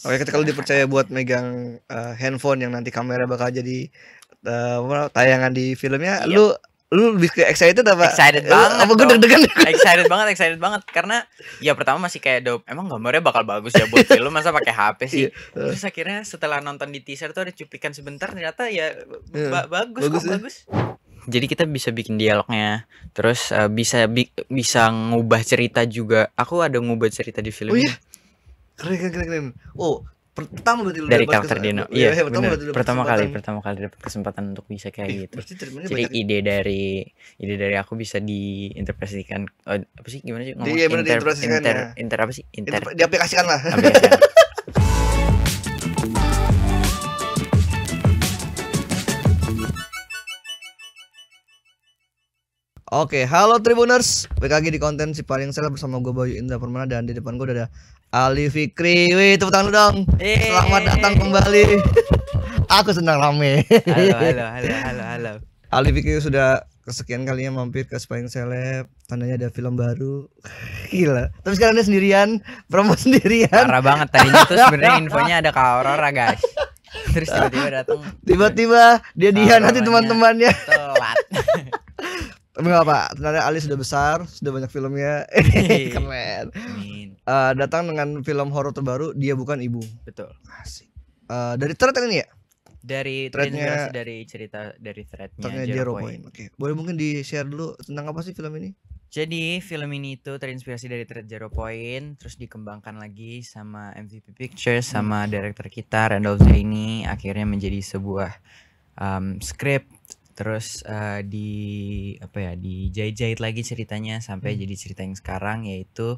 Oke, ketika lu dipercaya buat megang, handphone yang nanti kamera bakal jadi, tayangan di filmnya, Iya. lu lebih ke excited apa? Excited banget Apa gue dong. deg-degan? Excited banget karena ya pertama masih kayak emang gambarnya bakal bagus ya buat film masa pakai HP sih. Iya, heeh. Terus akhirnya setelah nonton di teaser tuh ada cuplikan sebentar ternyata ya Heeh, bagus kok, ya? bagus. Jadi kita bisa bikin dialognya, terus bisa ngubah cerita juga. Aku ada ngubah cerita di film Oh ini. iya? Keren. Oh, pertama berarti lu Dari dapat karakter Dino. iya, Iya, pertama bener. berarti lu dapat Pertama kesempatan. kali dapat kesempatan untuk bisa kayak gitu. Berarti treatment-nya Jadi banyak. ide dari aku bisa diinterpretasikan, apa sih gimana sih ngomong Iya, bener diinterpretasikan ya. apa sih? Diaplikasikan lah. Aplikasikan. Oke, halo Tribuners, balik lagi di konten si paling seleb bersama gue Bayu Indra Permana dan di depan gue udah ada Ali Fikri. Wih, tepuk tangan lu dong. Selamat datang kembali. Aku senang rame. Halo. Ali Fikri sudah kesekian kalinya mampir ke Paling Seleb. Tandanya ada film baru. Gila. Tapi sekarang dia sendirian, promo sendirian. Parah banget, tadinya tuh sebenarnya infonya ada Kak Aurora, guys. Terus tiba-tiba datang. Tiba-tiba dia dihianati teman-temannya. Telat. Tapi gak apa, ternyata Ali sudah besar, sudah banyak filmnya. Keren. Datang dengan film horor terbaru, Dia Bukan Ibu. Betul. Asik. Dari thread ini ya? Dari Threadnya, dari cerita dari threadnya Zero Point. Oke. Boleh mungkin di-share dulu tentang apa sih film ini? Jadi film ini itu terinspirasi dari thread Zero Point, terus dikembangkan lagi sama MVP Pictures sama director kita Randolph Zaini, akhirnya menjadi sebuah script. Terus dijahit-jahit lagi ceritanya sampai jadi cerita yang sekarang, yaitu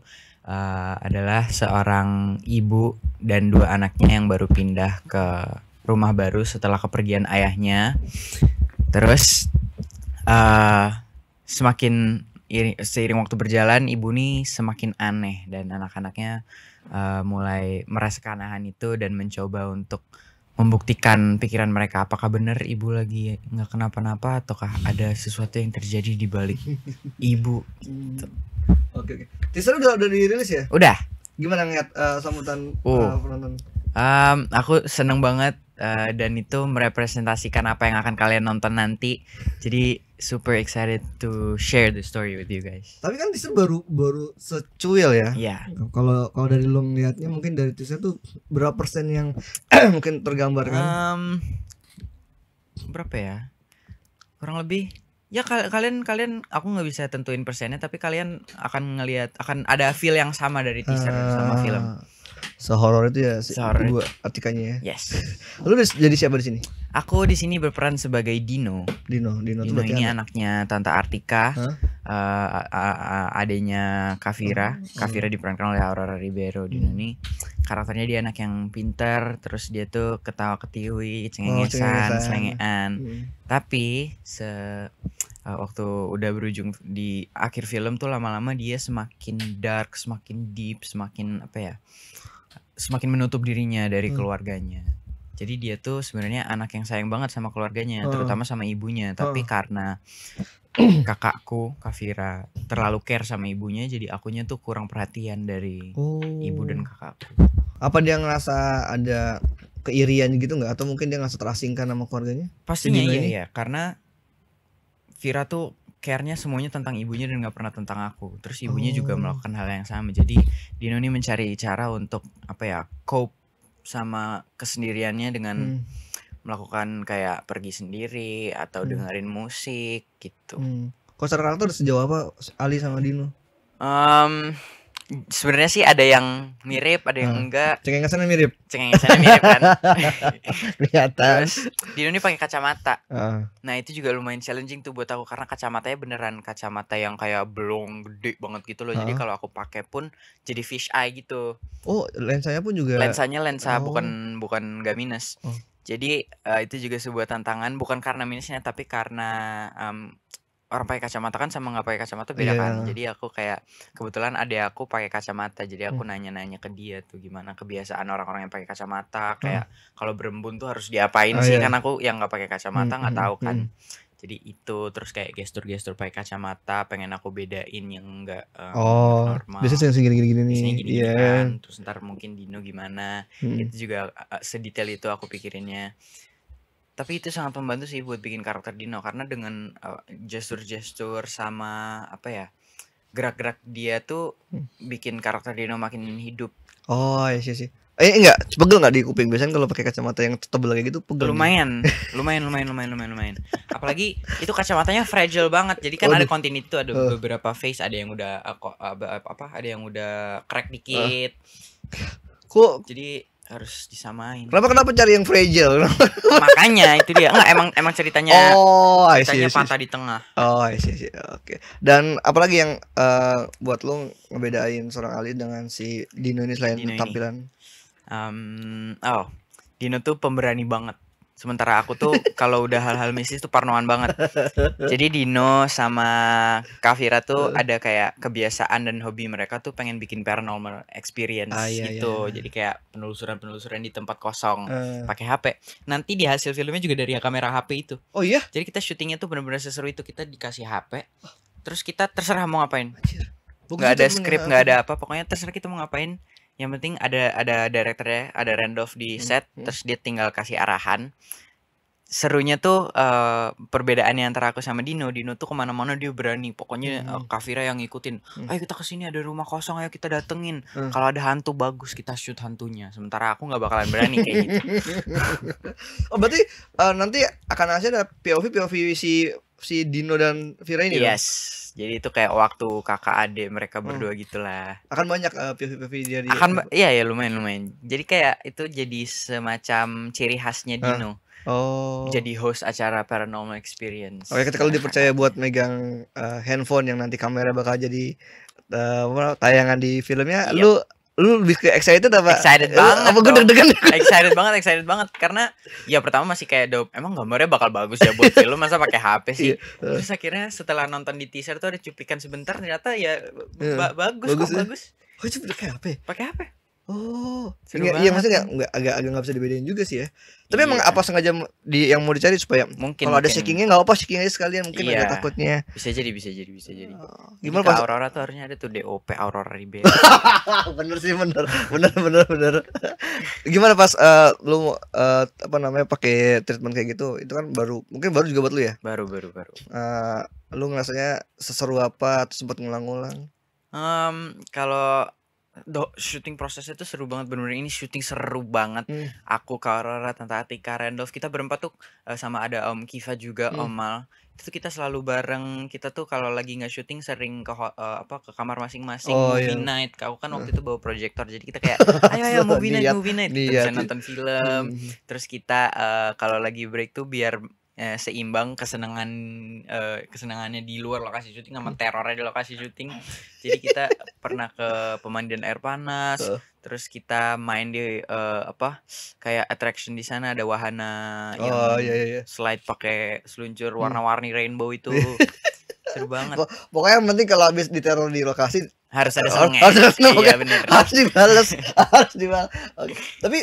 adalah seorang ibu dan dua anaknya yang baru pindah ke rumah baru setelah kepergian ayahnya. Terus seiring waktu berjalan, ibu nih semakin aneh dan anak-anaknya mulai merasa keanehan itu dan mencoba untuk membuktikan pikiran mereka apakah benar ibu lagi nggak kenapa-napa ataukah ada sesuatu yang terjadi di balik ibu. Oke. Teaser udah dirilis ya? Udah. Gimana ngeliat sambutan penonton? Aku seneng banget dan itu merepresentasikan apa yang akan kalian nonton nanti. Jadi super excited to share the story with you guys. Tapi kan teaser baru secuil ya. Iya. Kalau dari lo ngeliatnya mungkin dari teaser tuh berapa persen yang mungkin tergambarkan? Berapa ya? Kurang lebih. Ya kalian aku nggak bisa tentuin persennya, tapi kalian akan ngelihat, akan ada feel yang sama dari teaser sama film. Sehoror itu ya, Sehoror artikannya ya. Yes. Lu jadi siapa di sini? Aku di sini berperan sebagai Dino. Dino ini anaknya Tante Artika, adanya Kafira. Kafira diperankan oleh Aurora Ribeiro. Dino ini karakternya dia anak yang pintar, terus dia tuh ketawa ketiwi, cengengesan, selengean. Tapi waktu udah berujung di akhir film tuh lama-lama dia semakin dark, semakin deep, semakin semakin menutup dirinya dari keluarganya. Jadi dia tuh sebenarnya anak yang sayang banget sama keluarganya, terutama sama ibunya. Tapi karena kakakku Kafira terlalu care sama ibunya, jadi akunya tuh kurang perhatian dari ibu dan kakakku. Apa dia ngerasa ada keirian gitu nggak? Atau mungkin dia ngerasa terasingkan sama keluarganya? Pastinya iya, karena Vira tuh care-nya semuanya tentang ibunya dan gak pernah tentang aku. Terus ibunya juga melakukan hal yang sama. Jadi Dino ini mencari cara untuk cope sama kesendiriannya dengan melakukan kayak pergi sendiri atau dengerin musik gitu. Kalau secara karakter sejauh apa Ali sama Dino? Sebenarnya sih ada yang mirip, ada yang enggak. Cengengesannya mirip kan. Kelihatan. Terus Dino ini pakai kacamata. Nah itu juga lumayan challenging tuh buat aku karena kacamatanya beneran kacamata yang kayak belong gede banget gitu loh. Jadi kalau aku pakai pun jadi fish eye gitu. Oh, lensanya pun juga. Lensanya bukan gak minus. Jadi itu juga sebuah tantangan, bukan karena minusnya tapi karena orang pakai kacamata kan sama nggak pakai kacamata beda kan. Jadi aku kayak kebetulan adek aku pakai kacamata, jadi aku nanya-nanya ke dia tuh gimana kebiasaan orang-orang yang pakai kacamata, kayak kalau berembun tuh harus diapain sih. Kan aku yang nggak pakai kacamata nggak tahu kan. Jadi itu terus kayak gestur-gestur pakai kacamata pengen aku bedain yang enggak normal. Biasanya yang segini-gini nih. Biasanya gini-gini Iya. kan. Terus ntar mungkin Dino gimana. Hmm. Itu juga sedetail itu aku pikirinnya. Tapi itu sangat membantu sih buat bikin karakter Dino karena dengan gestur-gestur sama apa ya, gerak-gerak dia tuh bikin karakter Dino makin hidup. Oh iya sih. Enggak, pegel nggak di kuping? Biasanya kalau pakai kacamata yang tebel kayak gitu pegel. Lumayan. Apalagi itu kacamatanya fragile banget. Jadi kan ada continuity tuh, ada beberapa face, ada yang udah ada yang udah crack dikit. Kok jadi harus disamain. Kenapa cari yang fragile? Makanya itu dia. Enggak, emang ceritanya. Ceritanya patah di tengah. Oh, sih. Oke. Dan apalagi yang buat lu ngebedain seorang Ali dengan si Dino ini selain tampilan? Dino tuh pemberani banget. Sementara aku tuh kalau udah hal-hal mistis tuh parnoan banget. Jadi Dino sama Kafira tuh ada kayak kebiasaan dan hobi mereka tuh pengen bikin paranormal experience gitu. Jadi kayak penelusuran di tempat kosong pakai HP. Nanti di hasil filmnya juga dari kamera HP itu. Oh iya? Jadi kita syutingnya tuh benar-benar seseru itu. Kita dikasih HP, terus kita terserah mau ngapain. Nggak ada skrip, nggak ada apa. Pokoknya terserah kita mau ngapain. Yang penting ada direkturnya, ada Randolph di set, terus dia tinggal kasih arahan. Serunya tuh perbedaannya antara aku sama Dino tuh kemana-mana dia berani. Pokoknya Kafira yang ngikutin. Ayo kita kesini, ada rumah kosong, ayo kita datengin. Kalau ada hantu bagus kita shoot hantunya. Sementara aku nggak bakalan berani kayak gitu. Oh berarti nanti akan ada POV si Dino dan Vira ini? Yes. Jadi itu kayak waktu kakak adik mereka berdua gitulah. Akan banyak POV dia di. Iya lumayan. Jadi kayak itu jadi semacam ciri khasnya Dino. Jadi host acara Paranormal Experience. Oke, ketika lu dipercaya buat megang handphone yang nanti kamera bakal jadi tayangan di filmnya, lu lebih ke excited apa? Excited banget. Apa gue deg-degan? Excited banget karena ya pertama masih kayak emang gambarnya bakal bagus ya buat film, masa pakai HP sih. Terus akhirnya setelah nonton di teaser tuh ada cuplikan sebentar, ternyata ya bagus. Oh, itu pakai HP. Oh, iya maksudnya agak nggak bisa dibedain juga sih ya. Tapi emang apa sengaja yang mau dicari supaya kalau ada shackingnya nggak apa shaking aja sekalian mungkin ada takutnya. Bisa jadi. Gimana pas Aurora tuh harusnya ada tuh DOP Aurora Ribeiro. Bener sih bener. Gimana pas lu pakai treatment kayak gitu? Itu kan mungkin baru juga buat lu ya? Baru. Lu ngerasanya seseru apa atau sempat ngulang-ngulang? Kalau syuting prosesnya tuh seru banget, bener-bener ini syuting seru banget. Aku, Aurora, Tante Atika, Randolph, kita berempat tuh sama ada Om Kiva juga, Om Mal. Itu tuh kita selalu bareng. Kita tuh kalau lagi nggak syuting sering ke kamar masing-masing, movie night. Aku kan waktu itu bawa proyektor, jadi kita kayak ayo movie night. Kita bisa nonton film. Terus kita kalau lagi break tuh biar seimbang kesenangannya di luar lokasi syuting sama terornya di lokasi syuting. Jadi kita pernah ke pemandian air panas, terus kita main di kayak attraction di sana, ada wahana yang slide pakai seluncur warna-warni rainbow itu. Seru banget. Pokoknya yang penting kalau habis diteror di lokasi harus ada senengnya. Iya bener. Harus dibalas. Okay. Tapi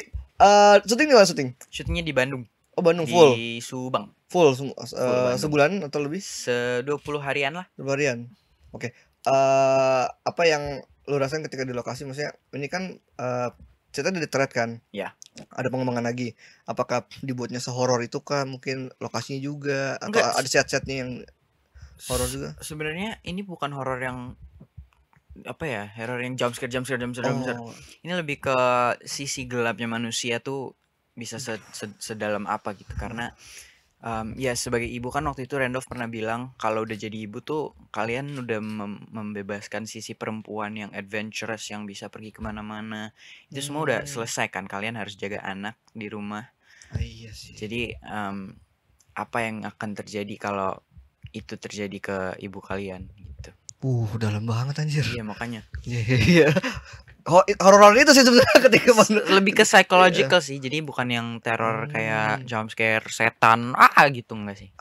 syuting di mana syuting? Syutingnya di Bandung. Oh Bandung full. Di Subang. Full sebulan atau lebih? 20 harian lah. 20 harian. Oke. Apa yang lu rasain ketika di lokasi? Maksudnya ini kan cerita di thread kan? Ya. Ada pengembangan lagi. Apakah dibuatnya sehoror itu kah? Mungkin lokasinya juga atau ada set-setnya yang horor juga? Sebenarnya ini bukan horor yang horor yang jump scare. Ini lebih ke sisi gelapnya manusia tuh bisa sedalam apa gitu. Karena ya sebagai ibu kan waktu itu Randolph pernah bilang kalau udah jadi ibu tuh kalian udah membebaskan sisi perempuan yang adventurous, yang bisa pergi kemana-mana. Itu semua udah selesai kan, kalian harus jaga anak di rumah. Iya sih. Jadi apa yang akan terjadi kalau itu terjadi ke ibu kalian gitu. Dalam banget anjir. Iya makanya. Iya. Horor itu sih sebenarnya ketika lebih ke psychological sih. Jadi bukan yang teror kayak jump scare setan gitu, enggak sih.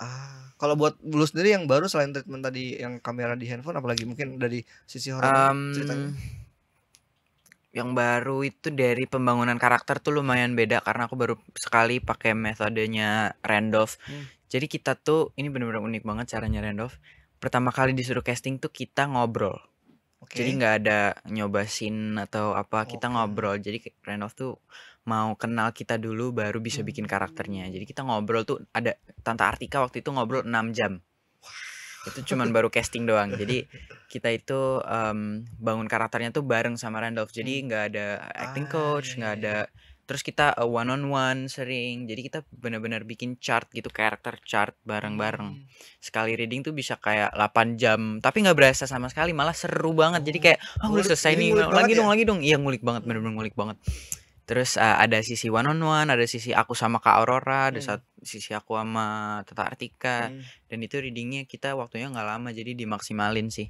Kalau buat lu sendiri yang baru selain treatment tadi yang kamera di handphone, apalagi mungkin dari sisi horor ceritanya? Yang baru itu dari pembangunan karakter tuh lumayan beda karena aku baru sekali pakai metodenya Randolph. Jadi kita tuh ini bener-bener unik banget caranya Randolph. Pertama kali disuruh casting tuh kita ngobrol. Oke. Jadi nggak ada nyoba scene atau apa, kita Oke. ngobrol. Jadi Randolph tuh mau kenal kita dulu baru bisa bikin karakternya. Jadi kita ngobrol tuh ada Tante Artika waktu itu ngobrol 6 jam. Itu cuman baru casting doang. Jadi kita itu bangun karakternya tuh bareng sama Randolph. Jadi nggak ada acting coach, iya, nggak iya. ada. Terus kita one on one sering. Jadi kita benar-benar bikin chart gitu, karakter chart bareng-bareng. Sekali reading tuh bisa kayak 8 jam, tapi nggak berasa sama sekali, malah seru banget. Jadi kayak udah Ngulik, selesai jadi nih, ngulik banget ya? lagi dong. Iya ngulik banget, bener-bener ngulik banget. Terus ada sisi one on one, ada sisi aku sama Kak Aurora, ada sisi aku sama Tata Artika. Dan itu readingnya kita waktunya nggak lama, jadi dimaksimalin sih.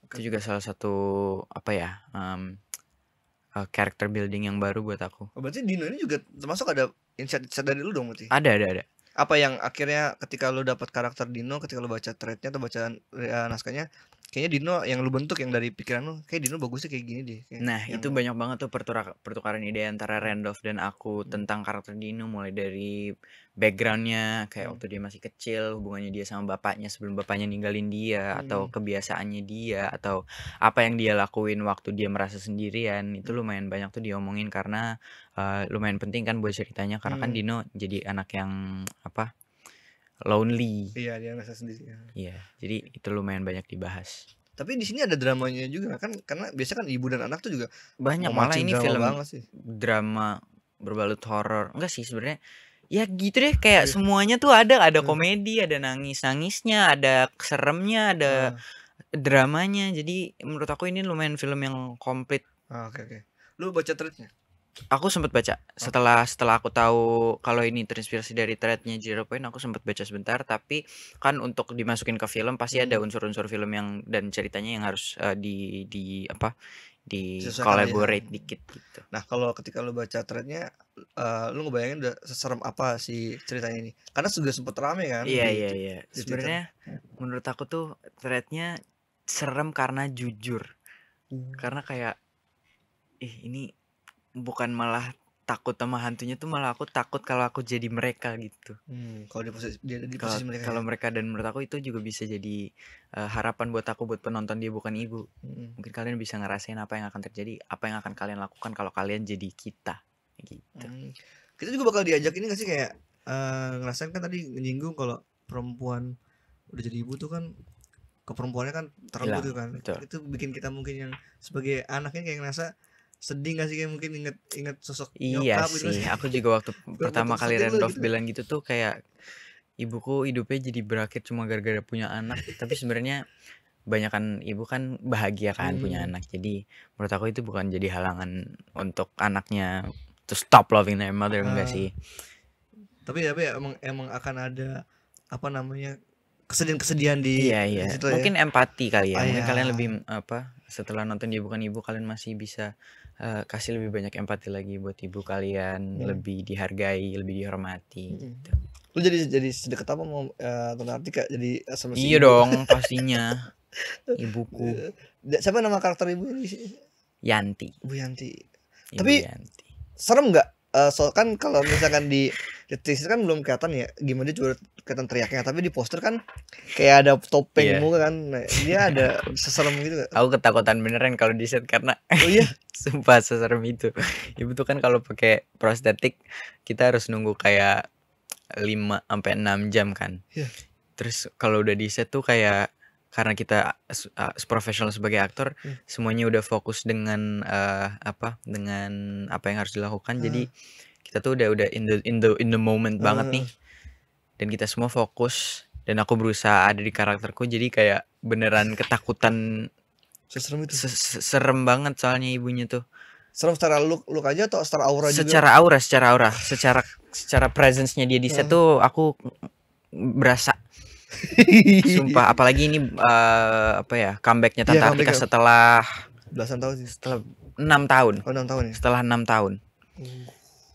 Itu juga salah satu apa ya, character building yang baru buat aku. Oh, berarti Dino ini juga termasuk ada insight dari lu dong berarti? Ada. Apa yang akhirnya ketika lu dapat karakter Dino, ketika lu baca thread-nya atau baca naskahnya, kayaknya Dino yang lu bentuk yang dari pikiran lu, kayak Dino bagusnya kayak gini deh. Kayak Nah, yang itu banyak banget tuh pertukaran ide antara Randolph dan aku tentang karakter Dino, mulai dari backgroundnya kayak waktu dia masih kecil, hubungannya dia sama bapaknya sebelum bapaknya ninggalin dia, atau kebiasaannya dia, atau apa yang dia lakuin waktu dia merasa sendirian. Itu lumayan banyak tuh diomongin karena lumayan penting kan buat ceritanya, karena kan Dino jadi anak yang apa, lonely. Iya, dia ngerasa sendiri. Iya, jadi itu lumayan banyak dibahas. Tapi di sini ada dramanya juga kan, karena biasanya kan ibu dan anak tuh juga Banyak, malah memancing ini drama film banget sih. drama berbalut horor. Enggak sih sebenarnya. Ya gitu deh, kayak semuanya tuh ada komedi, ada nangis-nangisnya, ada seremnya, ada dramanya. Jadi menurut aku ini lumayan film yang komplit. Oke. Lu baca thread-nya? Aku sempat baca setelah aku tahu kalau ini terinspirasi dari threadnya Zero Point, aku sempat baca sebentar. Tapi kan untuk dimasukin ke film pasti ada unsur-unsur film yang dan ceritanya yang harus di apa, di collaborate dikit gitu. Nah, kalau ketika lu baca threadnya, lu ngebayangin udah seserem apa sih ceritanya ini? Karena sudah sempat rame kan. Iya. Sebenarnya menurut aku tuh threadnya serem karena jujur. Karena kayak ini bukan malah takut sama hantunya tuh, malah aku takut kalau aku jadi mereka gitu. Kalau di posisi mereka. Kalau mereka, dan menurut aku itu juga bisa jadi harapan buat aku, buat penonton Dia Bukan Ibu. Mungkin kalian bisa ngerasain apa yang akan terjadi, apa yang akan kalian lakukan kalau kalian jadi kita gitu. Kita juga bakal diajak ini gak sih, kayak ngerasain kan tadi nyinggung kalau perempuan udah jadi ibu tuh kan keperempuannya kan terlalu gitu kan. Betul. Itu bikin kita mungkin yang sebagai anaknya kayak ngerasa sedih gak sih, kayak mungkin inget sosok iya nyokap sih gitu. Aku juga waktu pertama kali Randolph gitu. bilang gitu tuh kayak ibuku hidupnya jadi berakhir cuma gara-gara punya anak. Tapi sebenarnya banyakan ibu kan bahagia kan punya anak. Jadi menurut aku itu bukan jadi halangan untuk anaknya to stop loving their mother. Enggak sih. Tapi emang akan ada apa namanya, kesedihan di iya. situ Mungkin empati kali ya. Mungkin Iya. kalian lebih setelah nonton Dia Bukan Ibu, kalian masih bisa kasih lebih banyak empati lagi buat ibu kalian, lebih dihargai, lebih dihormati gitu. Lu jadi sedekat apa mau Tante Artika jadi sama si Iya ibu? dong, pastinya. Ibuku Siapa nama karakter ibu ini? Yanti. Bu Yanti. Ibu Tapi Yanti. serem nggak? So kan kalau misalkan di teaser kan belum kelihatan ya gimana, dia cuma kelihatan teriaknya, tapi di poster kan kayak ada topeng muka kan. Nah, dia ada seserem gitu gak? Aku ketakutan beneran kalau di set karena Oh iya, sumpah seserem itu. Ibu tuh kan kalau pakai prostetik kita harus nunggu kayak 5 sampai 6 jam kan. Terus kalau udah di set tuh kayak karena kita profesional sebagai aktor, semuanya udah fokus dengan dengan apa yang harus dilakukan. Jadi kita tuh udah in the moment banget nih, dan kita semua fokus, dan aku berusaha ada di karakterku. Jadi kayak beneran ketakutan. seserem itu. Serem banget soalnya ibunya tuh. Serem secara look aja atau secara aura juga? Secara aura, secara presence-nya dia di set tuh aku berasa. Sumpah, apalagi ini comebacknya Tante Artika setelah belasan tahun sih. Setelah 6 tahun. Oh, 6 tahun ya. Setelah 6 tahun.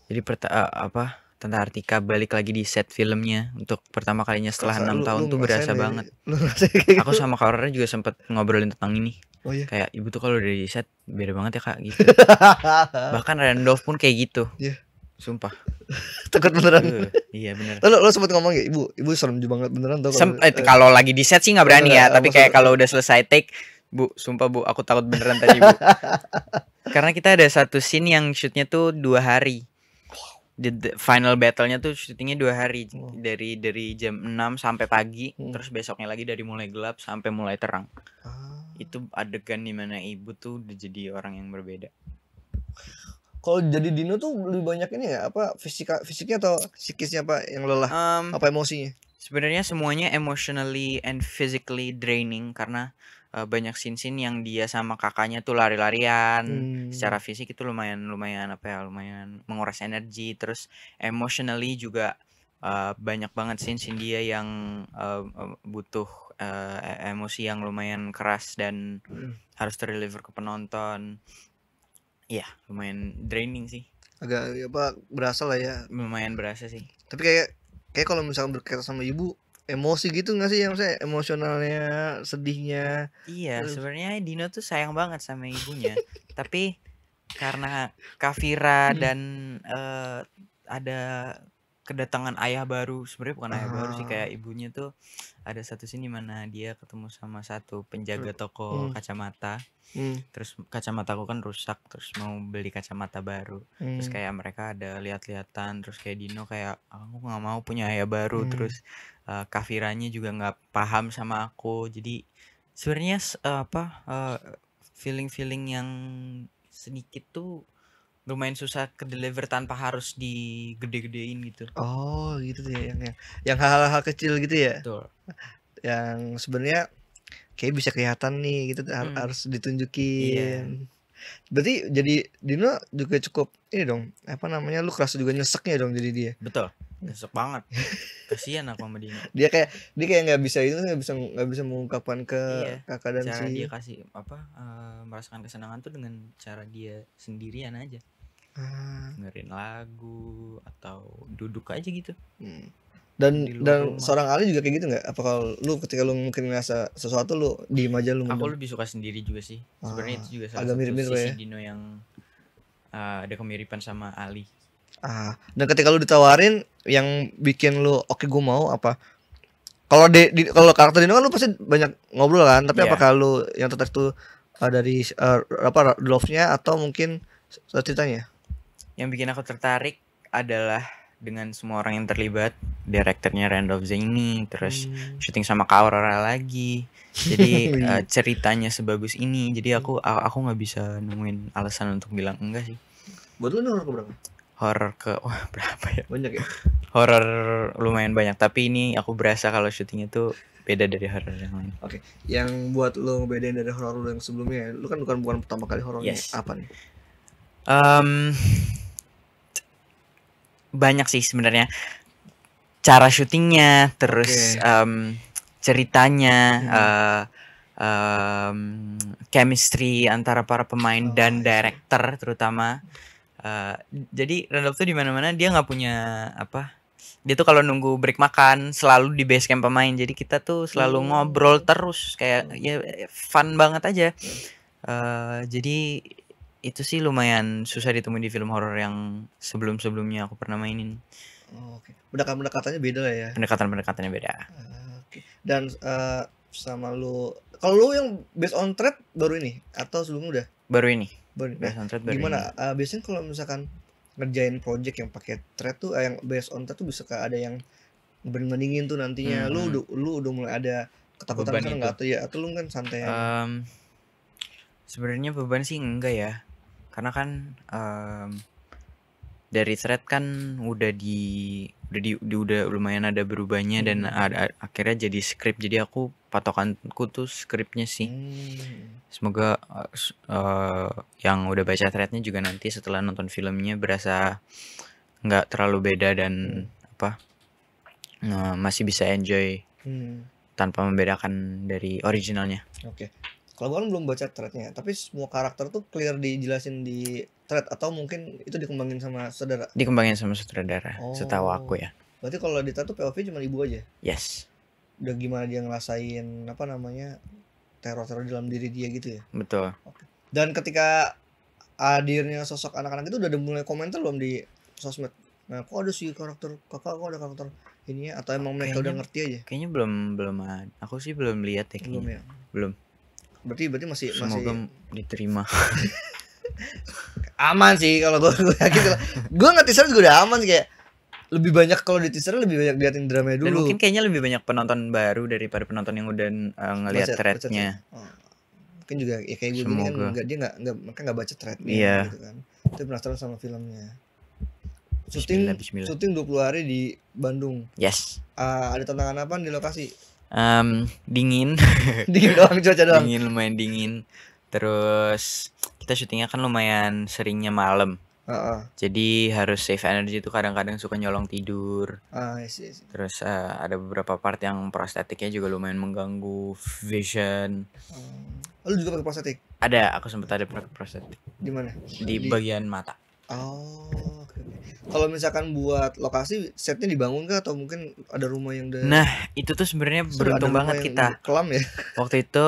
Jadi Tante Artika balik lagi di set filmnya untuk pertama kalinya setelah 6 tahun tuh berasa banget. Aku sama Kak Aurora juga sempat ngobrolin tentang ini. Oh iya. Kayak ibu tuh kalau udah di set beda banget ya Kak gitu. Bahkan Randolph pun kayak gitu. Sumpah. Takut beneran. Iya bener. Lo sempet ngomong ya, ibu serem banget beneran tau. Kalau lagi di set sih nggak berani ya, tapi kayak kalau udah selesai take, Bu, sumpah Bu, aku takut beneran tadi Bu. Karena kita ada satu scene yang shootnya tuh 2 hari. The final battle-nya tuh syutingnya 2 hari, dari jam 6 sampai pagi, terus besoknya lagi dari mulai gelap sampai mulai terang. Itu adegan dimana ibu tuh udah jadi orang yang berbeda. Kalau jadi Dino tuh lebih banyak ini ya, apa fisiknya atau psikisnya, apa yang lelah, apa emosinya? Sebenarnya semuanya emotionally and physically draining, karena banyak scene-scene yang dia sama kakaknya tuh lari-larian. Secara fisik itu lumayan menguras energi. Terus emotionally juga banyak banget scene-scene dia yang butuh emosi yang lumayan keras dan harus ter-deliver ke penonton. Iya, lumayan draining sih. Agak apa berasa lah ya. Lumayan berasa sih. Tapi kayak kalau misalkan berkaitan sama ibu, emosi gitu nggak sih, yang saya emosionalnya, sedihnya? Iya, sebenarnya Dino tuh sayang banget sama ibunya. Tapi karena Kafira dan ada kedatangan ayah baru, sebenarnya bukan ayah baru sih, kayak ibunya tuh ada satu sini mana dia ketemu sama satu penjaga toko kacamata. Terus kacamataku kan rusak, terus mau beli kacamata baru. Terus kayak mereka ada lihat-lihatan, terus kayak Dino kayak aku nggak mau punya ayah baru. Terus Kafiranya juga nggak paham sama aku. Jadi sebenarnya feeling yang sedikit tuh lumayan susah ke deliver tanpa harus digede-gedein gitu. Oh gitu tuh ya, yang hal-hal kecil gitu ya. Betul. Yang sebenarnya kayak bisa kelihatan nih gitu, harus ditunjukin. Berarti jadi Dino juga cukup ini dong, apa namanya, lu kerasa juga nyeseknya dong jadi dia. Betul, nyesek banget. Kasihan aku sama Dino. Dia kayak nggak bisa mengungkapkan ke kakak dan cara si. dia kasih merasakan kesenangan tuh dengan cara dia sendirian aja. Dengerin lagu atau duduk aja gitu. Dan seorang Ali juga kayak gitu nggak? Apa kalau lu ketika lu mungkin ngerasa sesuatu lu diem aja lu? Aku lebih suka sendiri juga sih. Sebenarnya itu juga salah satu sisi Dino yang ada kemiripan sama Ali. Dan ketika lu ditawarin yang bikin lu oke gue mau apa? Kalau karakter Dino kan lu pasti banyak ngobrol kan, tapi apakah lu yang tertarik tuh dari love-nya atau mungkin ceritanya? Yang bikin aku tertarik adalah dengan semua orang yang terlibat, direkturnya Randolph Zaini, terus syuting sama Kak Aurora lagi. Jadi ceritanya sebagus ini, jadi aku nggak bisa nemuin alasan untuk bilang enggak sih. Buat lu horor berapa? Horor berapa ya? Banyak ya. Horor lumayan banyak, tapi ini aku berasa kalau syutingnya tuh beda dari horor yang lain. Oke. Yang buat lu ngebedain dari horor yang sebelumnya, lu kan bukan pertama kali horornya. Apa nih? Banyak sih sebenarnya, cara syutingnya, terus ceritanya, chemistry antara para pemain dan director terutama. Jadi Randolph tuh di mana-mana dia nggak punya dia tuh kalau nunggu break makan selalu di base camp pemain, jadi kita tuh selalu ngobrol terus, kayak ya fun banget aja. Jadi itu sih lumayan susah ditemui di film horor yang sebelumnya aku pernah mainin. Oke. Pendekatannya beda lah ya. Pendekatannya beda. Oke. Dan sama lu, kalau lu yang based on thread baru ini atau sebelumnya udah? Baru ini. Based on thread baru. Gimana? Biasanya kalau misalkan ngerjain project yang pakai thread tuh, yang based on thread tuh bisa ada yang ngebandingin tuh nantinya. Lu udah mulai ada ketakutan kan nggak, atau lu kan santai? Sebenarnya beban sih enggak ya, karena kan dari thread kan udah lumayan ada berubahnya dan akhirnya jadi skrip, jadi aku patokanku tuh skripnya sih. Semoga yang udah baca threadnya juga nanti setelah nonton filmnya berasa nggak terlalu beda dan masih bisa enjoy tanpa membedakan dari originalnya. Oke. Kalau gue kan belum baca threadnya, tapi semua karakter tuh clear dijelasin di thread atau mungkin itu dikembangin sama sutradara? Dikembangin sama sutradara, setahu aku ya. Berarti kalau di thread tuh POV cuma ibu aja? Yes. Udah gimana dia ngerasain teror-teror dalam diri dia gitu ya? Betul. Oke. Dan ketika hadirnya sosok anak-anak itu udah mulai komentar belum di sosmed. Nah, kok ada sih karakter kakak, kok ada karakter ini ya? Atau emang mereka udah ngerti aja? Kayaknya belum ada. Aku sih belum lihat ya Belum kayaknya. ya. Belum. Berarti masih Semoga diterima. aman sih kalau gue yakin. Gue nggak teaser juga udah aman sih, kayak lebih banyak kalau di teaser lebih banyak liatin dramanya dulu. Dan mungkin kayaknya lebih banyak penonton baru daripada penonton yang udah ngelihat threadnya. Mungkin juga ya kayak gue gini kan mereka nggak baca threadnya gitu kan. Tapi penasaran sama filmnya. Syuting 20 hari di Bandung. Yes. Ada tantangan apa di lokasi? Dingin. Dingin doang, cuaca doang. Dingin, lumayan dingin. Terus kita syutingnya kan lumayan seringnya malam. Jadi harus save energy tuh, kadang-kadang suka nyolong tidur. Yes. Terus ada beberapa part yang prostetiknya juga lumayan mengganggu vision. Lu juga pakai prostetik? Ada, aku sempat ada pakai prostetik. Di mana? Di bagian mata. Okay. Kalau misalkan buat lokasi setnya dibangun kah atau mungkin ada rumah yang udah... Nah, itu tuh sebenarnya beruntung banget kita. Kelam ya. Waktu itu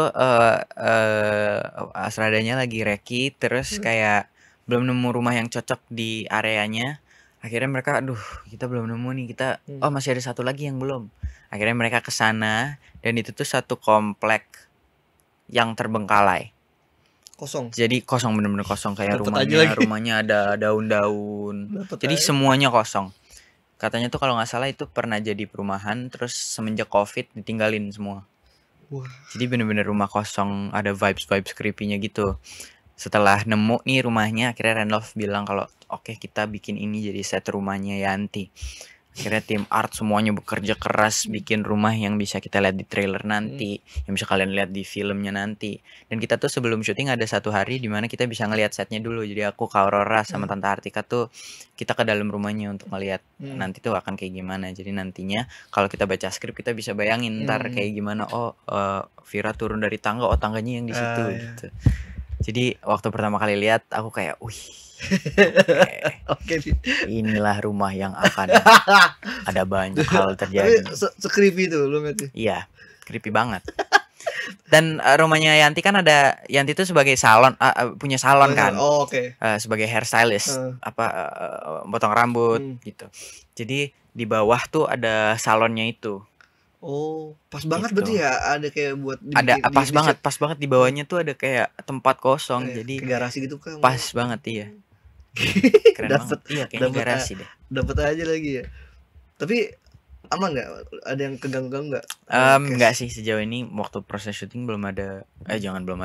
Asradanya lagi reki, terus kayak belum nemu rumah yang cocok di areanya. Akhirnya mereka, aduh, kita belum nemu nih, kita masih ada satu lagi yang belum. Akhirnya mereka kesana, dan itu tuh satu komplek yang terbengkalai. Kosong. Jadi kosong, bener-bener kosong, kayak rumahnya ada daun-daun. Jadi semuanya kosong. Katanya tuh kalau nggak salah itu pernah jadi perumahan, terus semenjak COVID ditinggalin semua. Wah. Jadi bener-bener rumah kosong, ada vibes creepy-nya gitu. Setelah nemu nih rumahnya, akhirnya Randolph bilang kalau oke, kita bikin ini jadi set rumahnya Yanti. Akhirnya tim art semuanya bekerja keras bikin rumah yang bisa kita lihat di trailer nanti, yang bisa kalian lihat di filmnya nanti. Dan kita tuh sebelum syuting ada satu hari di mana kita bisa ngelihat setnya dulu. Jadi aku, Kak Aurora sama Tante Artika tuh kita ke dalam rumahnya untuk ngelihat nanti tuh akan kayak gimana. Jadi nantinya kalau kita baca skrip kita bisa bayangin ntar kayak gimana. Vira turun dari tangga, tangganya yang di situ gitu. Jadi waktu pertama kali lihat aku kayak, Oke. Inilah rumah yang akan ada banyak hal terjadi. Se-creepy itu lu ngerti? Iya, creepy banget. Dan rumahnya Yanti kan Yanti itu sebagai salon, punya salon kan. Oke. Sebagai hairstylist, potong rambut gitu. Jadi di bawah tuh ada salonnya itu. Pas banget berarti ya, ada kayak buat pas banget di bawahnya tuh ada kayak tempat kosong, jadi garasi gitu kan. Pas banget, iya. Keren banget. Iya, kayaknya garasi deh. Dapat aja lagi ya. Tapi aman nggak? Ada yang keganggu nggak? Nggak sih, sejauh ini waktu proses syuting belum ada. Nggak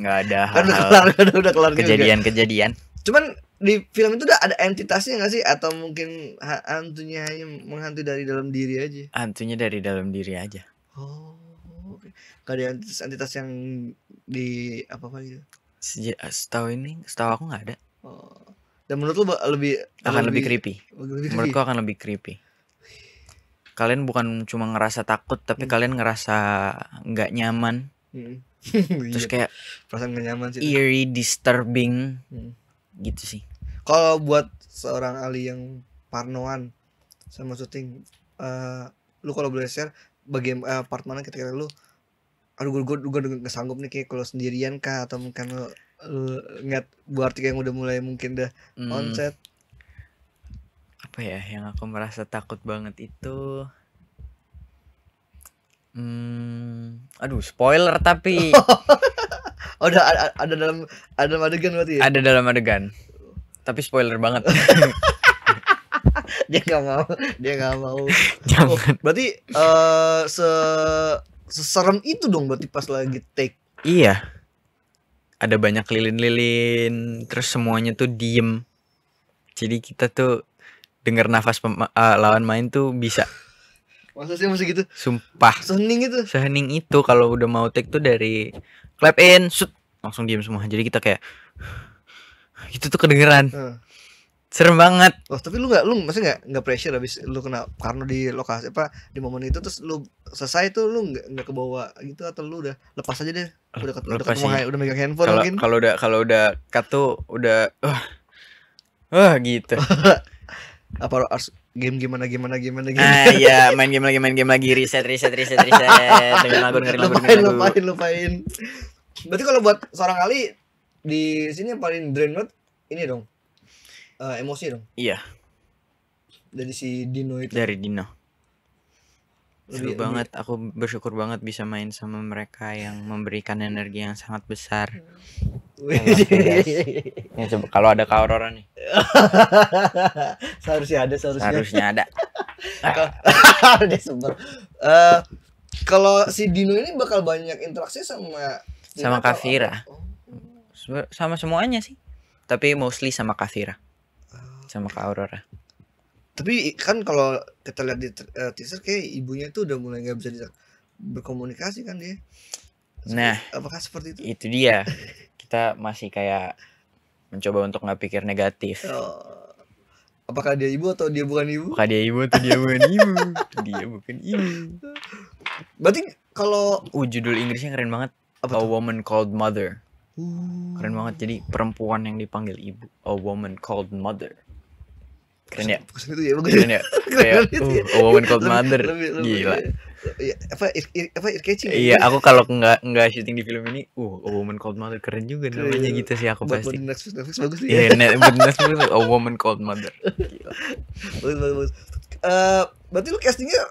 ada hal-hal udah kelar kejadian. Cuman di film itu udah ada entitasnya nggak sih, atau mungkin hantunya hanya menghantui dari dalam diri aja? Hantunya dari dalam diri aja. Oke. Gak ada entitas yang di apa gitu? Setahu aku nggak ada. Dan menurut lo akan lebih creepy. Menurutku akan lebih creepy. Kalian bukan cuma ngerasa takut, tapi kalian ngerasa nggak nyaman. Terus kayak perasaan nggak nyaman sih. Eerie, disturbing, gitu sih. Kalau buat seorang Ali yang parnoan sama syuting, lu kalau boleh share bagian part mana ketika lu, aduh gue nggak sanggup nih kayak kalau sendirian kah, atau mungkin lu ngeliat Bu Artika yang udah mulai mungkin udah on set? Apa ya yang aku merasa takut banget itu? Aduh, spoiler tapi ada dalam adegan berarti ya? Ada dalam adegan. Tapi spoiler banget. Dia nggak mau. Jangan. Berarti seserem itu dong berarti pas lagi take. Iya. Ada banyak lilin-lilin, terus semuanya tuh diem. Jadi kita tuh dengar nafas lawan main tuh bisa. Masa sih masih gitu? Sumpah. Sehening itu kalau udah mau take tuh dari clap in, shoot, langsung diem semua. Jadi kita kayak itu tuh kedengeran. Serem banget. Tapi lu masih nggak pressure habis lu kena karena di lokasi di momen itu, terus lu selesai tuh lu nggak kebawa gitu, atau lu udah lepas aja deh, udah megang handphone mungkin. Kalau udah cut tuh udah gitu. Apa harus game gimana iya, main game lagi, reset dengan lagu lupain. Berarti kalau buat seorang Ali di sini yang paling drain banget ini dong, emosi dong Iya, dari si Dino itu. dari Dino. Seru Lebih- banget, aku bersyukur banget bisa main sama mereka yang memberikan energi yang sangat besar. Ya, coba kalau ada Kak Aurora nih, Seharusnya ada. seharusnya ada. Dia sumber. Kalau si Dino ini bakal banyak interaksi sama Sama Dina Kak atau Vira. apa? Sama semuanya sih, tapi mostly sama Kak Vira, sama Kak Aurora. Tapi kan kalau kita lihat di teaser kayak ibunya tuh udah mulai nggak bisa berkomunikasi kan dia. Nah, Apakah seperti itu? itu dia, kita masih kayak mencoba untuk nggak pikir negatif. Apakah dia ibu atau dia bukan ibu? Apakah dia ibu atau dia bukan ibu? Dia bukan ibu. Berarti kalau Judul Inggrisnya keren banget. Apa A tuh? Woman Called Mother. Keren banget, jadi perempuan yang dipanggil ibu. A Woman Called Mother. Keren ya? Bagus itu ya, bagus. Keren ya? Kayak Gitu ya. A Woman Called Lebih- Mother. lebih- Gila. Iya, apa ear-catching ya? Iya, aku kalau nggak syuting di film ini, A Woman Called Mother keren juga Keren. namanya gitu sih aku buat pasti. Netflix bagus sih. Iya, bener sebenarnya A Woman Called Mother. Gila. Bagus. Berarti lu castingnya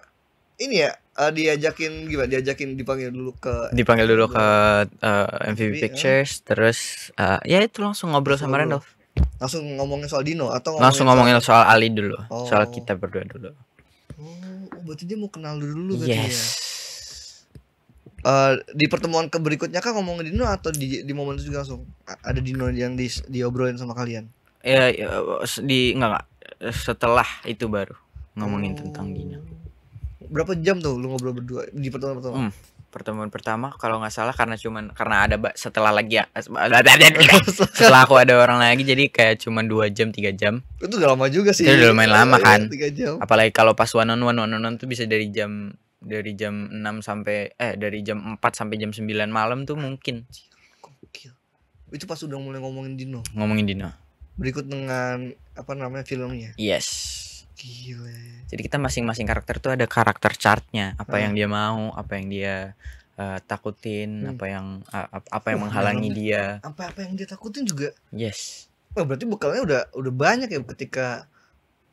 ini ya, diajakin gimana? Diajakin dipanggil dulu ke Dipanggil dulu ke MVP, MVP Pictures, terus ya itu langsung ngobrol Langsung sama ngobrol. Randolph. langsung ngomongin soal Dino atau Langsung ngomongin soal Ali dulu, Oh. soal kita berdua dulu. berarti dia mau kenal dulu berarti Yes. ya. Di pertemuan berikutnya kah ngomongin Dino atau di momen itu juga langsung ada Dino yang diobrolin sama kalian? Ya, enggak. Setelah itu baru ngomongin tentang Dino. Berapa jam tuh lu ngobrol berdua di pertemuan pertama? Pertemuan pertama kalau nggak salah karena ada setelah lagi ya setelah aku ada orang lagi, jadi kayak cuman 2 jam 3 jam. Itu udah lama juga sih. Itu udah lumayan lama kan. 3 jam. Apalagi kalau pas one on one tuh bisa dari jam 6 sampai dari jam 4 sampai jam 9 malam tuh mungkin Gokil. Itu pas udah mulai ngomongin Dino. ngomongin Dino. Berikut dengan apa namanya filmnya. Yes. Gila. Jadi kita masing-masing karakter tuh ada karakter chartnya, apa yang dia mau, apa yang dia takutin, apa yang menghalangi dia. Apa yang dia takutin juga. Yes. Oh, berarti bekalnya udah banyak ya ketika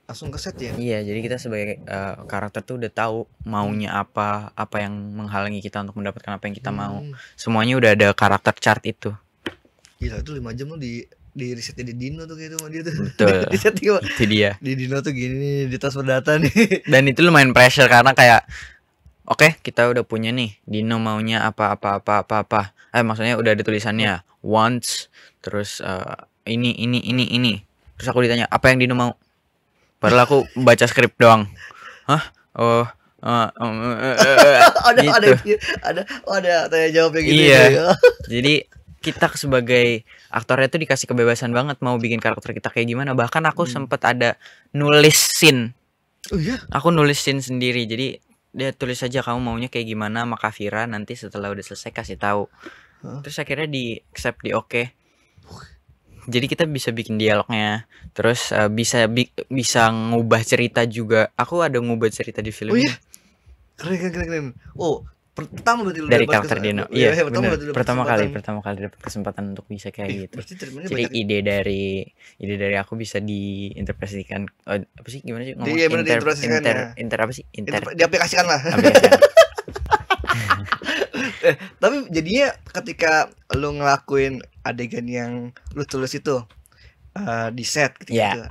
langsung ke set ya. Iya, jadi kita sebagai karakter tuh udah tahu maunya apa yang menghalangi kita untuk mendapatkan apa yang kita mau. Semuanya udah ada karakter chart itu. Gila, itu 5 jam lu di risetnya di Dino tuh kayak itu sama dia tuh. Betul. Di set juga. Itu dia. Di Dino tuh gini nih, di tas perdata nih. Dan itu lumayan pressure karena kayak oke, kita udah punya nih Dino maunya apa. Maksudnya udah ada tulisannya wants, terus ini. Terus aku ditanya apa yang Dino mau. Padahal aku baca skrip doang. Hah? Oh. ada tanya jawabnya gitu. Iya. Ya. Jadi kita sebagai aktornya tuh dikasih kebebasan banget mau bikin karakter kita kayak gimana. Bahkan aku sempet ada nulis scene. Oh iya. Aku nulis scene sendiri. Jadi dia tulis aja kamu maunya kayak gimana sama Kak Vira, nanti setelah udah selesai kasih tahu. Terus akhirnya di accept, di oke. Jadi kita bisa bikin dialognya. Terus bisa ngubah cerita juga. Aku ada ngubah cerita di film. Oh iya. Keren. Oh, pertama berarti lu Dari dapat karakter Dino. Iya, Iya, pertama bener. berarti lu dapat Pertama kali dapat kesempatan untuk bisa kayak gitu. Berarti treatmentnya Jadi banyak. ide dari aku bisa diinterpretasikan apa sih, gimana sih Iya, bener, diinterpretasikan ya. apa sih? Diaplikasikan lah. Aplikasikan. Tapi jadinya ketika lu ngelakuin adegan yang lu tulis itu di set ketika Iya. itu,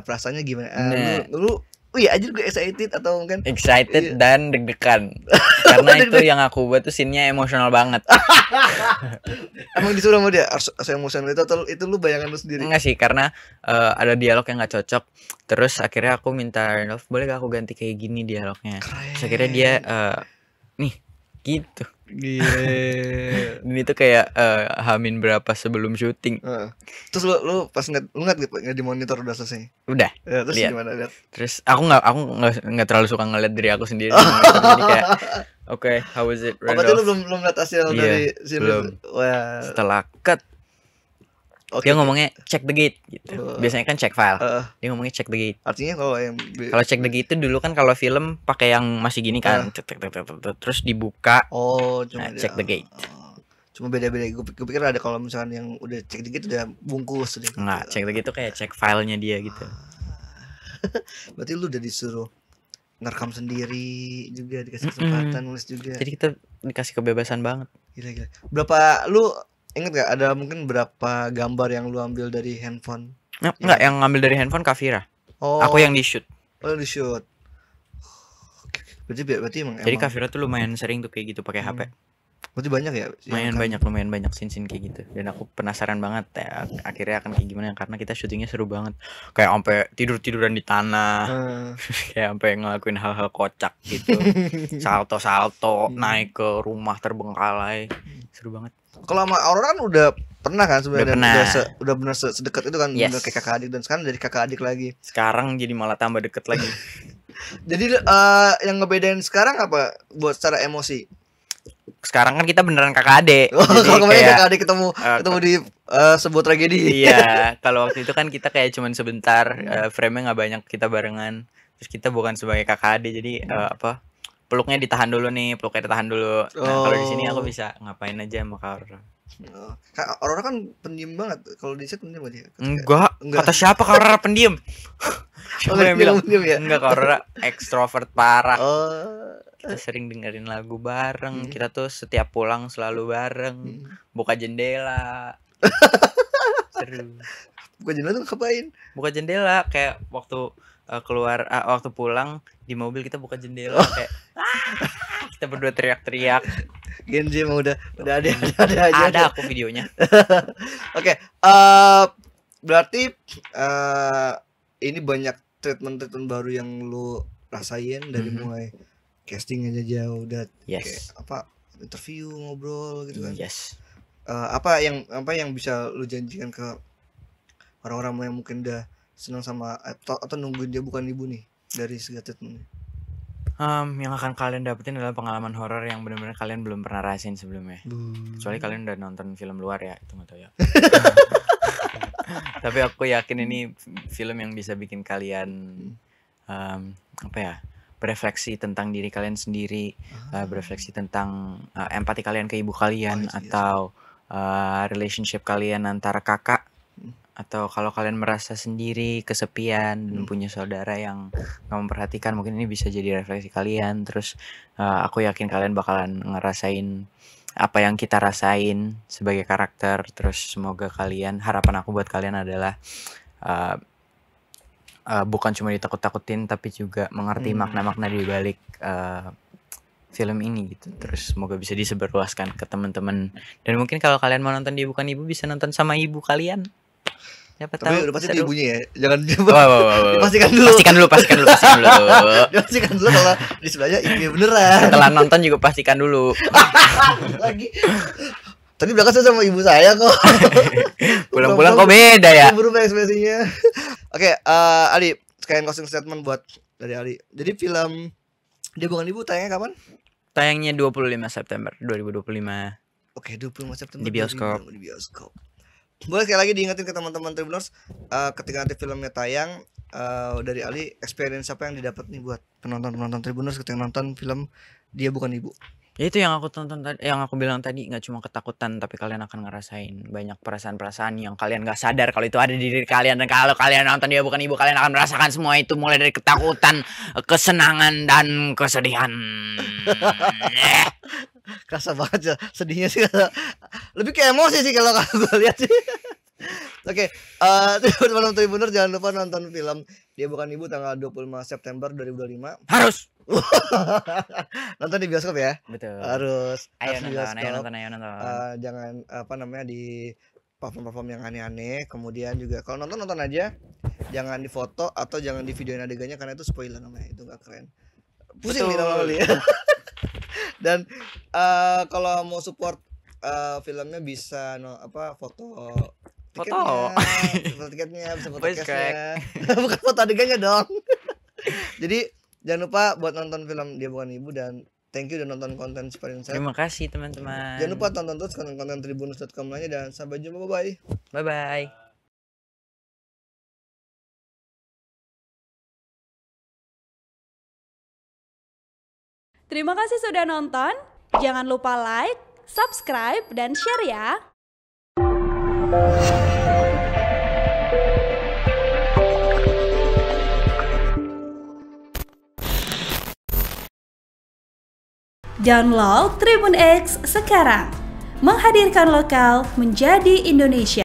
perasaannya gimana? Nah. Lu iya aja gue excited atau mungkin Excited Iya. dan deg-degan. Karena itu yang aku buat tuh scene-nya emosional banget. emang disuruh sama dia harus emosional itu atau itu lu bayangan lu sendiri? Enggak sih, karena ada dialog yang nggak cocok. Terus akhirnya aku minta Randolph, boleh gak aku ganti kayak gini dialognya. Terus akhirnya dia nih gitu. Gila. Dan itu kayak hamin berapa sebelum syuting. Terus lu pas ngeliat di monitor udah selesai. Udah. Ya, terus Lihat. gimana lihat? Terus aku nggak terlalu suka ngeliat diri aku sendiri. Jadi kayak oke, how was it, Oh, berarti lu Randolph? belum lihat hasil Iya, dari sini. belum. Wah. Setelah cut, Oke. dia ngomongnya check the gate gitu. Biasanya kan check file. Dia ngomongnya check the gate. Artinya kalau yang Kalau check the gate itu dulu kan kalau film pakai yang masih gini kan. Terus dibuka. oh, cuma Nah, check the gate. Cuma beda-beda. Gue pikir ada kalau misalkan yang udah cek dikit udah bungkus udah. Enggak, cek gitu kayak cek filenya dia gitu. Berarti lu udah disuruh ngerekam sendiri juga, dikasih kesempatan nulis juga. Jadi kita dikasih kebebasan banget. Gila. Berapa lu inget gak ada mungkin berapa gambar yang lu ambil dari handphone? Enggak, yang ngambil dari handphone Kafira. Oh. Aku yang di shoot. Oh, di shoot. Berarti emang. Jadi Kafira tuh lumayan sering tuh kayak gitu pakai HP. Berarti banyak ya? Lumayan banyak scene kayak gitu. Dan aku penasaran banget ya, akhirnya akan kayak gimana karena kita syutingnya seru banget. Kayak sampai tiduran di tanah. Kayak sampai ngelakuin hal-hal kocak gitu. Salto naik ke rumah terbengkalai. Seru banget. Kalau sama Aurora kan udah pernah kan sebenarnya udah benar sedekat itu kan, yes. Bener kayak kakak adik, dan sekarang jadi kakak adik lagi. Sekarang jadi malah tambah deket lagi. Jadi yang ngebedain sekarang apa buat secara emosi? Sekarang kan kita beneran kakak adik. Jadi kalau kemarin kakak adik ketemu di sebuah tragedi. Iya, kalau waktu itu kan kita kayak cuman sebentar, frame-nya nggak banyak kita barengan. Terus kita bukan sebagai kakak adik, jadi peluknya ditahan dulu nih, Nah, kalau di sini aku bisa ngapain aja sama Kak Aurora. Kak Aurora kan pendiam banget. Kalau di set pendiam dia? Enggak. Kata siapa Kak Aurora pendiam? Siapa yang bilang pendiam ya? Enggak, Kak Aurora ekstrovert parah. Kita Oh. sering dengerin lagu bareng. Kita tuh setiap pulang selalu bareng. Buka jendela. Seru. Buka jendela tuh ngapain? Buka jendela kayak waktu keluar waktu pulang di mobil kita buka jendela kayak kita berdua teriak-teriak. Genji emang udah ada aja. Ada aku videonya. Oke, berarti ini banyak treatment baru yang lu rasain dari mulai casting aja jauh udah kayak apa interview ngobrol gitu kan. Yes. Apa yang bisa lu janjikan ke orang-orang yang mungkin udah senang sama atau nungguin dia bukan ibu nih dari segala treatmentnya? Yang akan kalian dapetin adalah pengalaman horor yang benar-benar kalian belum pernah rasain sebelumnya. Kecuali kalian udah nonton film luar ya, itu nggak tahu ya. Tapi aku yakin ini film yang bisa bikin kalian berefleksi tentang diri kalian sendiri, berefleksi tentang empati kalian ke ibu kalian, atau relationship kalian antara kakak, atau kalau kalian merasa sendiri, kesepian, dan punya saudara yang gak memperhatikan, mungkin ini bisa jadi refleksi kalian. Terus aku yakin kalian bakalan ngerasain apa yang kita rasain sebagai karakter. Terus semoga harapan aku buat kalian adalah bukan cuma ditakut-takutin, tapi juga mengerti makna-makna di balik film ini gitu. Terus semoga bisa disebarluaskan ke teman-teman. Dan mungkin kalau kalian mau nonton Dia Bukan Ibu, bisa nonton sama ibu kalian. Siapa tapi tahu udah pasti itu ibunya ya, jangan pastikan dulu. Pastikan dulu kalau di sebelahnya ibunya beneran. Setelah nonton juga pastikan dulu. Lagi tadi belakang saya sama ibu saya kok. Pulang-pulang kok beda ya. Berubah ekspresinya. Oke, Ali, sekalian closing statement buat dari Ali. Jadi film Dia Bukan Ibu tayangnya kapan? Tayangnya 25 September 2025. Oke, 25 September di bioskop. Boleh sekali lagi diingetin ke teman-teman Tribuners, ketika nanti filmnya tayang, dari Ali, experience apa yang didapat nih buat penonton Tribuners ketika nonton film Dia Bukan Ibu? Ya itu yang aku tonton tadi, yang aku bilang tadi, nggak cuma ketakutan, tapi kalian akan ngerasain banyak perasaan-perasaan yang kalian nggak sadar kalau itu ada di diri kalian. Dan kalau kalian nonton Dia Bukan Ibu, kalian akan merasakan semua itu, mulai dari ketakutan, kesenangan, dan kesedihan. Kerasa banget ya sedihnya sih, lebih ke emosi sih kalau gue lihat sih. Oke, teman-teman Tribuners jangan lupa nonton film Dia Bukan Ibu tanggal 25 September 2025. Harus nonton di bioskop ya. Betul. Harus Ayo nonton. nonton. Jangan di platform yang aneh-aneh. Kemudian juga kalau nonton aja, jangan difoto atau jangan di videoin adegannya karena itu spoiler namanya, itu nggak keren. Pusing nih nonton ya. Dan kalau mau support filmnya bisa foto tiketnya, bisa foto cashnya. Bukan foto adegannya dong. Jadi jangan lupa buat nonton film Dia Bukan Ibu, dan thank you udah nonton konten Sparring Set. Terima kasih teman-teman. Jangan lupa tonton terus konten-konten tribuners.com lainnya, dan sampai jumpa, bye-bye. Terima kasih sudah nonton. Jangan lupa like, subscribe, dan share ya. Download Tribun X sekarang, menghadirkan lokal menjadi Indonesia.